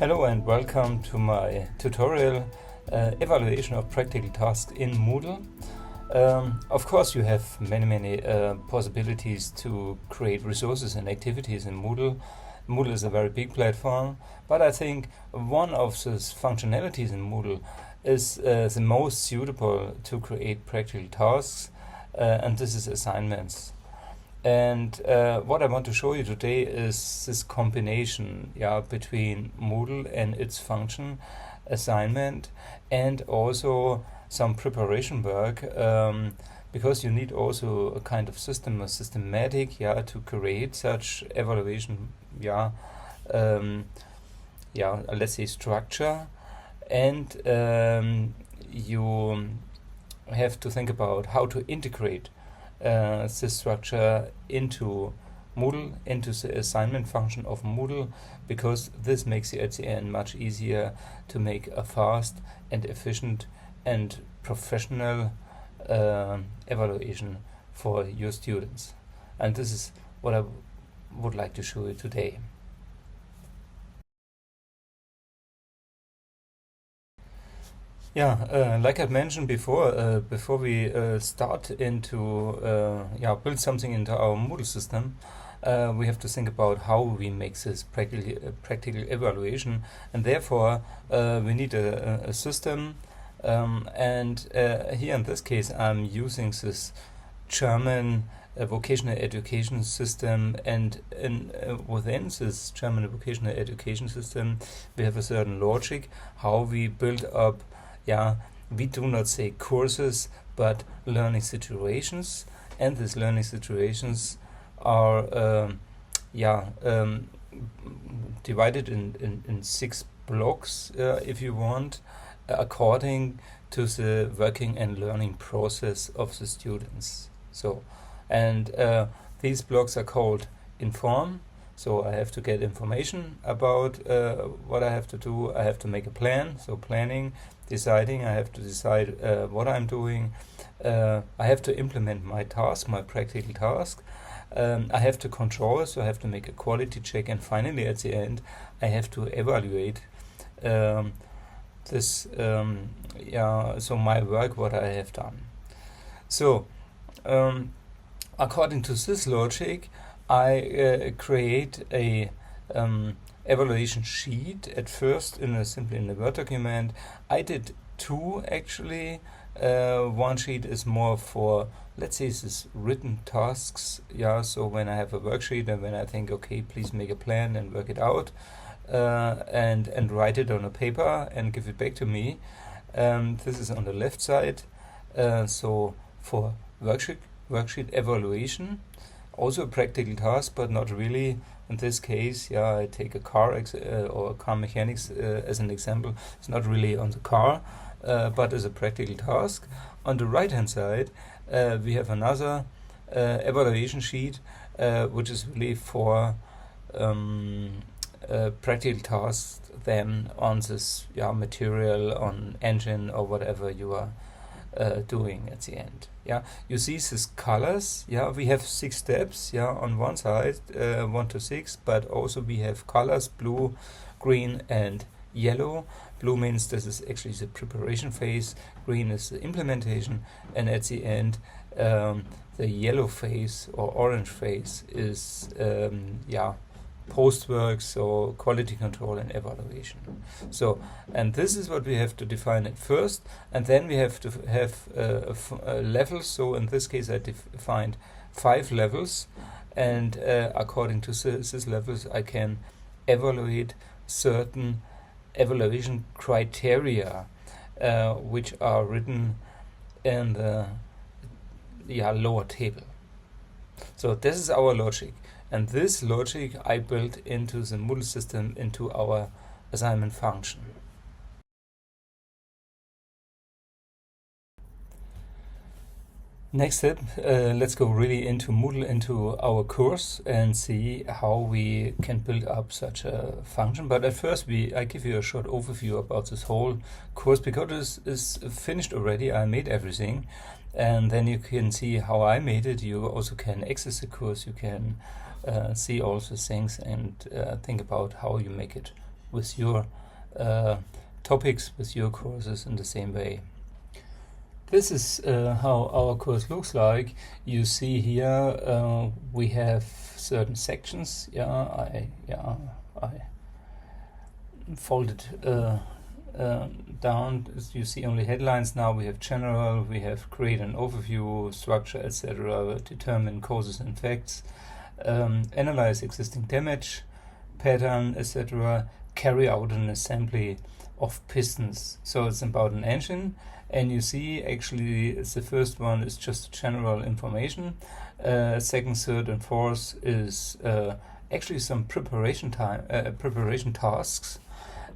Hello and welcome to my tutorial evaluation of practical tasks in Moodle. Of course you have many possibilities to create resources and activities in Moodle. Moodle is a very big platform, but I think one of the functionalities in Moodle is the most suitable to create practical tasks, and this is assignments. And what I want to show you today is this combination between Moodle and its function, assignment, and also some preparation work, because you need also a kind of system, a systematic, to create such evaluation, let's say structure. And you have to think about how to integrate this structure into Moodle, into the assignment function of Moodle, because this makes it at the end much easier to make a fast and efficient and professional evaluation for your students. And this is what I would like to show you today. Like I mentioned before, before we start into build something into our Moodle system, we have to think about how we make this practical evaluation, and therefore we need a system. And here in this case, I'm using this German vocational education system, and within this German vocational education system, we have a certain logic how we build up. We do not say courses, but learning situations, and these learning situations are divided in 6 blocks, if you want, according to the working and learning process of the students. And these blocks are called inform. So I have to get information about what I have to do. I have to make a plan, so planning, deciding. I have to decide what I'm doing. I have to implement my task, my practical task. I have to control, so I have to make a quality check. And finally, at the end, I have to evaluate this, so my work, what I have done. So, according to this logic, I create a evaluation sheet at first simply in a Word document. I did 2 actually. One sheet is more for, let's say, this written tasks. So when I have a worksheet and when I think, okay, please make a plan and work it out, and write it on a paper and give it back to me. This is on the left side. So for worksheet evaluation. Also a practical task, but not really. In this case, I take a car or car mechanics as an example. It's not really on the car, but as a practical task. On the right hand side, we have another evaluation sheet, which is really for practical tasks then on this material, on engine or whatever you are doing at the end. You see these colors. We have 6 steps. On one side, 1 to 6, but also we have colors: blue, green, and yellow. Blue means this is actually the preparation phase. Green is the implementation, and at the end, the yellow phase or orange phase is post-work, so quality control and evaluation. So, and this is what we have to define at first, and then we have to have levels. So in this case I defined 5 levels, and according to these levels I can evaluate certain evaluation criteria, which are written in the lower table. So this is our logic. And this logic I built into the Moodle system, into our assignment function. Next step, let's go really into Moodle, into our course, and see how we can build up such a function. But at first I give you a short overview about this whole course, because it's finished already. I made everything, and then you can see how I made it. You also can access the course. You can see all the things and think about how you make it with your topics, with your courses in the same way. This is how our course looks like. You see here we have certain sections. I folded down. As you see only headlines now. We have general, we have create an overview, structure, etc., determine causes and effects, analyze existing damage pattern, etc., carry out an assembly of pistons. So it's about an engine, and you see actually the first one is just general information. Second, third, and fourth is actually some preparation tasks.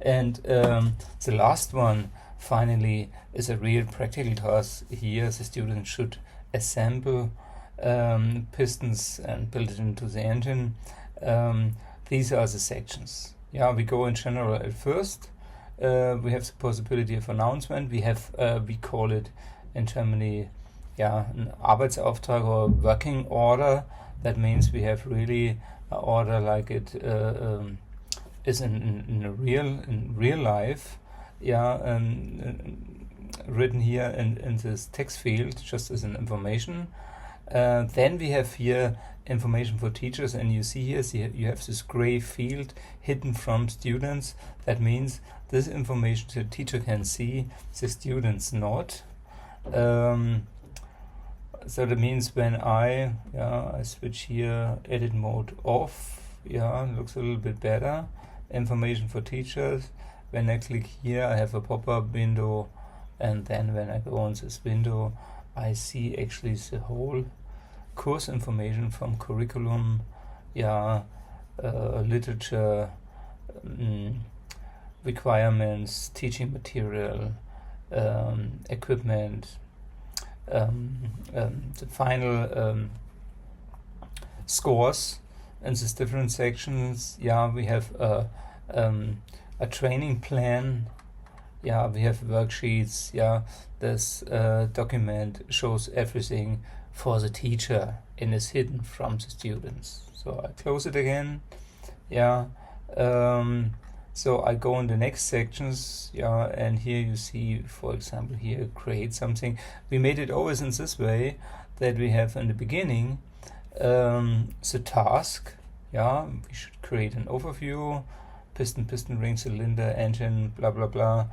And the last one finally is a real practical task. Here the student should assemble pistons and build it into the engine. These are the sections. We go in general at first. We have the possibility of announcement. We have, we call it in Germany, an Arbeitsauftrag or working order. That means we have really an order like it is in real life, written here in this text field just as an information. Then we have here information for teachers, and you see here you have this gray field hidden from students. That means this information the teacher can see, the students not. So that means when I switch here, edit mode off, looks a little bit better. Information for teachers. When I click here, I have a pop-up window, and then when I go on this window, I see actually the whole course information from curriculum, literature, requirements, teaching material, equipment, the final scores in these different sections. We have a training plan. We have worksheets. This document shows everything for the teacher and is hidden from the students. So I close it again. So I go in the next sections. And here you see, for example, here create something. We made it always in this way, that we have in the beginning the task. We should create an overview, piston ring, cylinder, engine, blah blah blah,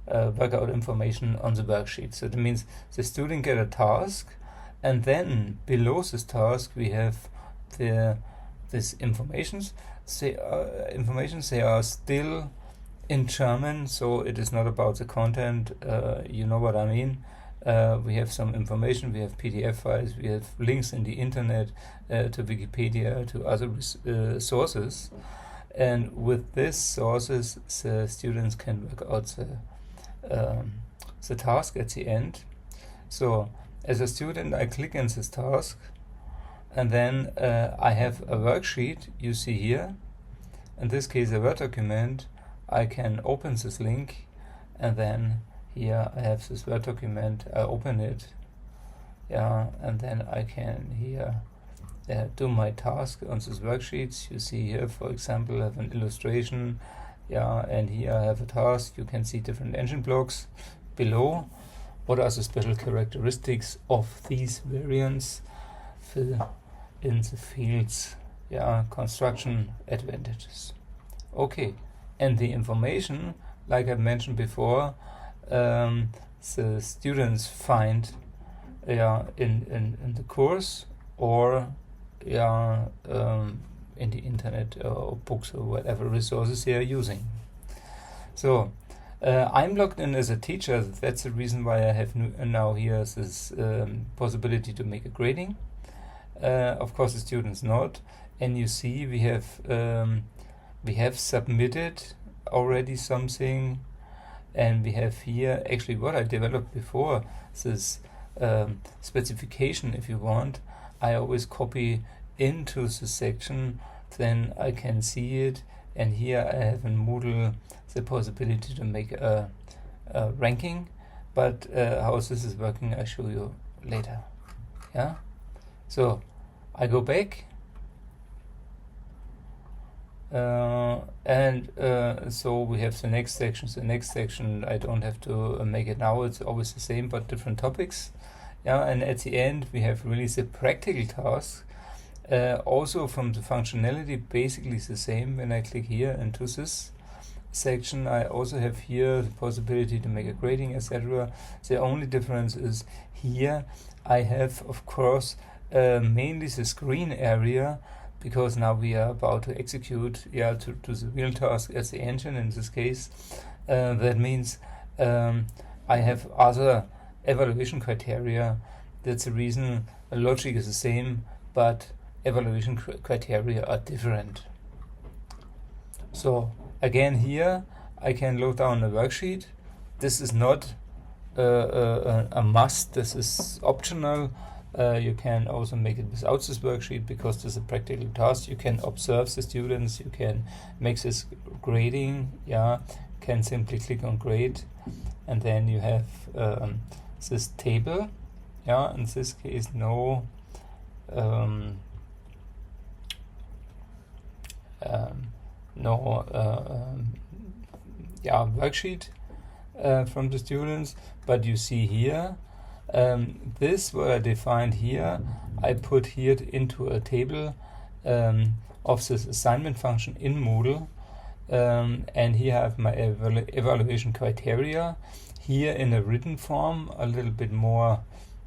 work out information on the worksheet. So that means the student get a task, and then below this task we have this informations. They are still in German, so it is not about the content. You know what I mean. We have some information, we have PDF files, we have links in the internet to Wikipedia, to other sources, and with these sources the students can work out the task at the end. So as a student I click on this task, and then I have a worksheet you see here, in this case a Word document. I can open this link, and then here I have this Word document. I open it, and then I can here do my task on these worksheets. You see here, for example, I have an illustration, and here I have a task. You can see different engine blocks below. What are the special characteristics of these variants? Fill in the fields. Construction advantages. Okay, and the information, like I mentioned before, the students find in the course, or in the internet or books or whatever resources they are using. So I'm logged in as a teacher. That's the reason why I have now here this possibility to make a grading. Of course the students not, and you see we have submitted already something. And we have here actually what I developed before, this specification. If you want, I always copy into the section, then I can see it. And here I have in Moodle the possibility to make a ranking, but how this is working I show you later. So I go back, So we have the next section. The next section, I don't have to make it now, it's always the same but different topics. Yeah, and at the end we have really the practical tasks. Also from the functionality, basically the same. When I click here into this section, I also have here the possibility to make a grading, etc. The only difference is here I have, of course, mainly the screen area, because now we are about to execute to the real task as the engine in this case. That means I have other evaluation criteria. That's the reason the logic is the same, but evaluation criteria are different. So again, here I can load down a worksheet. This is not a must, this is optional. You can also make it without this worksheet because this is a practical task. You can observe the students, you can make this grading, can simply click on grade, and then you have this table. In this case, no worksheet from the students, but you see here this what I defined here, I put here into a table of this assignment function in Moodle, and here I have my evaluation criteria here in a written form, a little bit more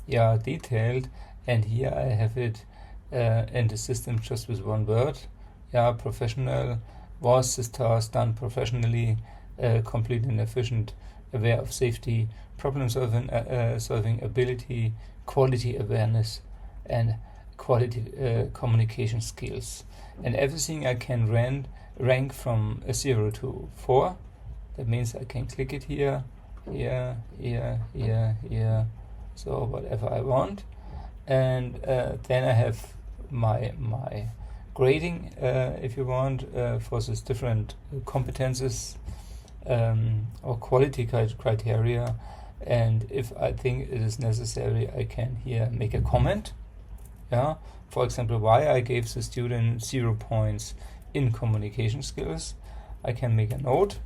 detailed, and here I have it in the system just with one word. Professional. Was this task done professionally, complete and efficient, aware of safety, problem solving ability, quality awareness, and quality communication skills. And everything I can rank from 0 to 4. That means I can click it here, so whatever I want. And then I have my grading, if you want, for these different competences or quality criteria. And if I think it is necessary, I can here make a comment. For example, why I gave the student 0 points in communication skills. I can make a note.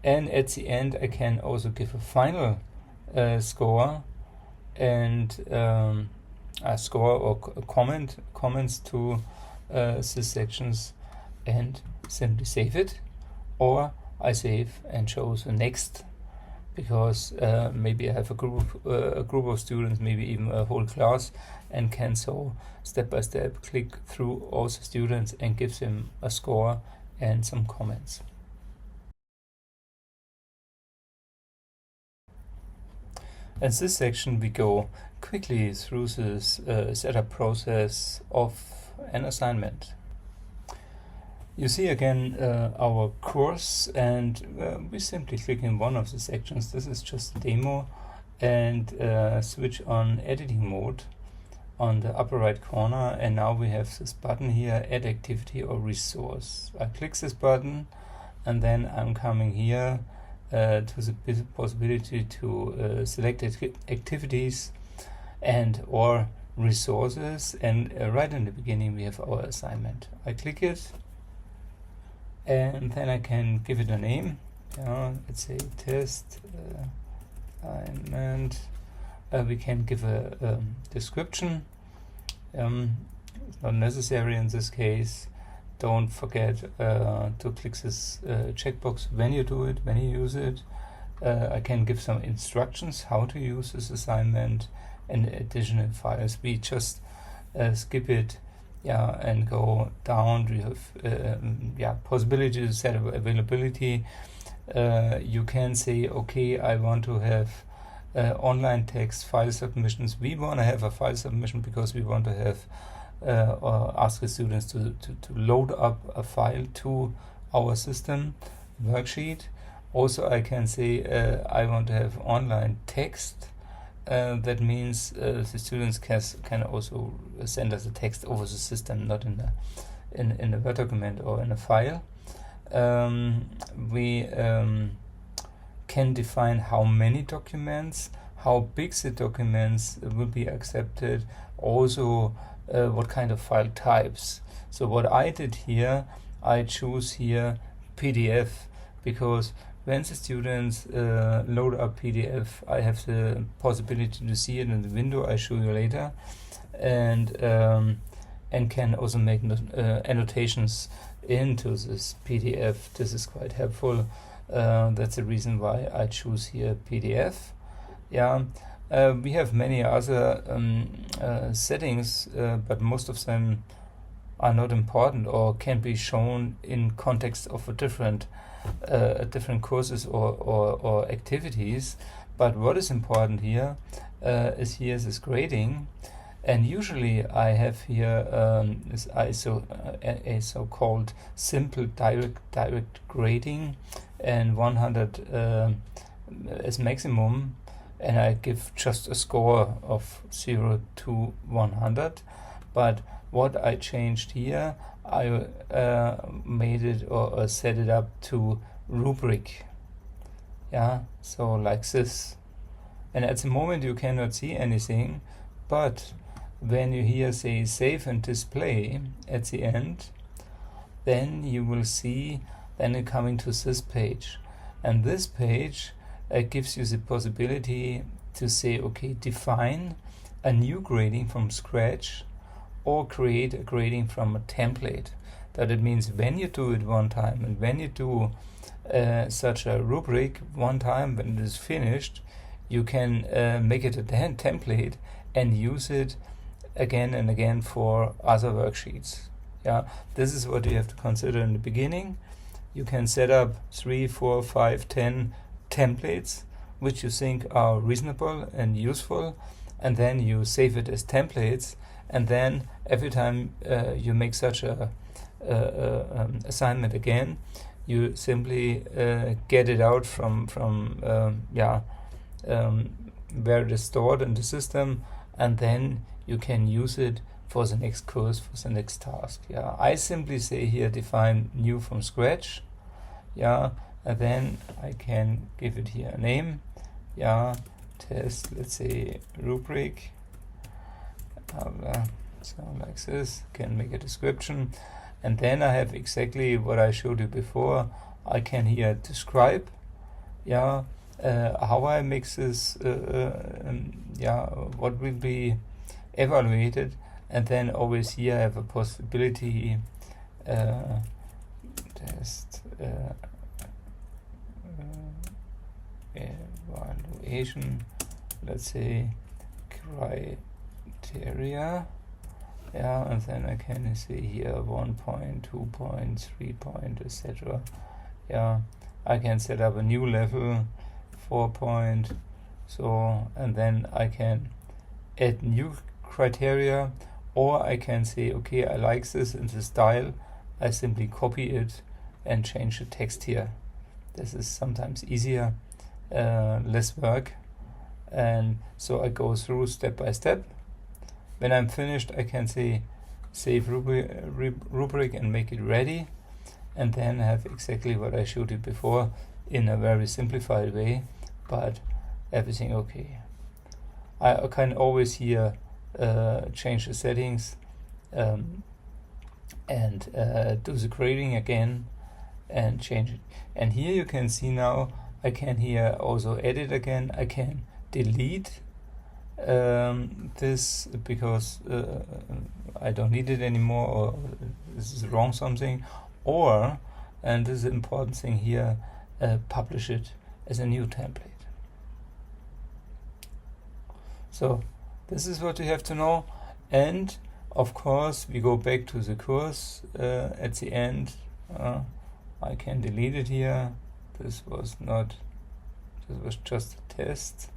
And at the end I can also give a final score, and a score or comments to these sections, and simply save it, or I save and choose the next, because maybe I have a group of students, maybe even a whole class, and can so step by step click through all the students and give them a score and some comments. In this section we go quickly through this setup process of an assignment. You see again our course, and we simply click in one of the sections. This is just a demo, and switch on editing mode on the upper right corner, and now we have this button here, add activity or resource. I click this button, and then I'm coming here to the possibility to select activities and or resources, and right in the beginning we have our assignment. I click it, and then I can give it a name. Let's say test assignment. We can give a description. It's not necessary in this case. Don't forget to click this checkbox when you do it, when you use it. I can give some instructions how to use this assignment and additional files. We just skip it, and go down. We have possibility to set availability. You can say, okay, I want to have online text file submissions. We want to have a file submission because we want to have or ask the students to load up a file to our system worksheet. Also, I can say I want to have online text. That means the students can also send us the text over the system, not in a Word document or in a file. We can define how many documents, how big the documents will be accepted, also what kind of file types. So what I did here, I choose here PDF, because when the students load up PDF, I have the possibility to see it in the window I show you later, and can also make annotations into this PDF. This is quite helpful. That's the reason why I choose here PDF. Yeah, we have many other settings, but most of them are not important or can be shown in context of a different courses or activities. But what is important here is here this grading, and usually I have here a so-called simple direct grading, and 100 as maximum, and I give just a score of 0 to 100. But what I changed here, I made it or set it up to rubric. Yeah, so like this. And at the moment you cannot see anything, but when you here say save and display at the end, then you will see then it coming to this page. And this page gives you the possibility to say, okay, define a new grading from scratch, or create a grading from a template. That it means when you do it one time, and when you do such a rubric one time, when it is finished, you can make it a template and use it again and again for other worksheets. Yeah, this is what you have to consider in the beginning. You can set up 3, 4, 5, 10 templates which you think are reasonable and useful, and then you save it as templates, and then every time you make such a assignment again, you simply get it out from where it is stored in the system, and then you can use it for the next course, for the next task. Yeah, I simply say here define new from scratch. Yeah, and then I can give it here a name. Yeah, test, let's say rubric. So like this, can make a description, and then I have exactly what I showed you before. I can here describe, yeah, how I make this, what will be evaluated, and then always here I have a possibility test evaluation, let's say criteria. Yeah, and then I can say here 1 point, 2 point, 3 point, etc. Yeah, I can set up a new level, 4 point. So, and then I can add new criteria, or I can say, okay, I like this in the style. I simply copy it and change the text here. This is sometimes easier, less work, and so I go through step by step. When I'm finished, I can say save rubric and make it ready, and then have exactly what I showed you before in a very simplified way, but everything okay. I can always here change the settings and do the grading again and change it. And here you can see now I can here also edit again. I can delete this because I don't need it anymore, or this is wrong something, or, and this is the important thing here, publish it as a new template. So this is what you have to know, and of course we go back to the course at the end. I can delete it here. This was just a test.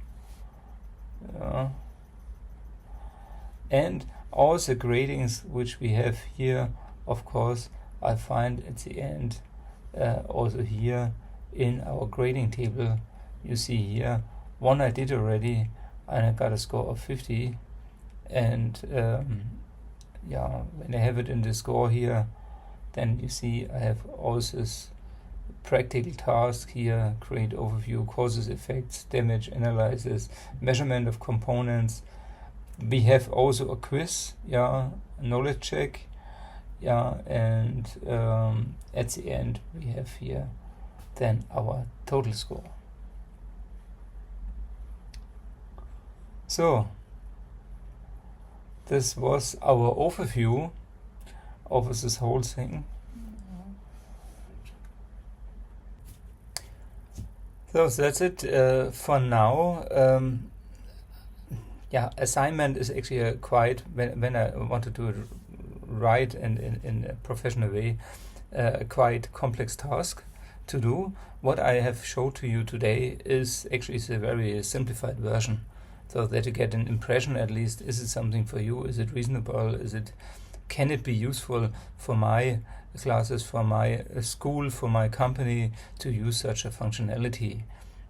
And all the gradings which we have here, of course, I find at the end also here in our grading table. You see here one I did already, and I got a score of 50. And when I have it in the score here, then you see I have also this practical task here: create overview, causes, effects, damage analysis, measurement of components. We have also a quiz, knowledge check, Yeah, and at the end we have here then our total score. So this was our overview of this whole thing. So that's it for now. Yeah, assignment is actually a quite, when I want to do it right and in a professional way, a quite complex task to do. What I have showed to you today is actually a very simplified version, so that you get an impression at least. Is it something for you? Is it reasonable? Can it be useful for my classes, for my school, for my company to use such a functionality?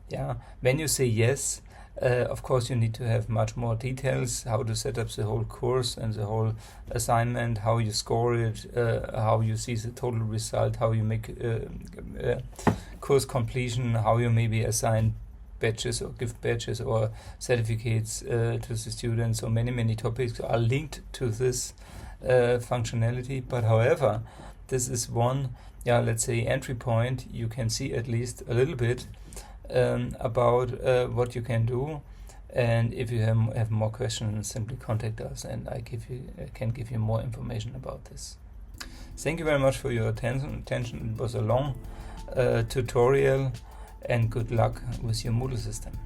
Yeah. When you say yes, of course you need to have much more details, how to set up the whole course and the whole assignment, how you score it, how you see the total result, how you make course completion, how you maybe assign badges or give badges or certificates to the students. So many topics are linked to this functionality. But however, this is one, let's say, entry point. You can see at least a little bit about what you can do, and if you have more questions, simply contact us and I can give you more information about this. Thank you very much for your attention. It was a long tutorial, and good luck with your Moodle system.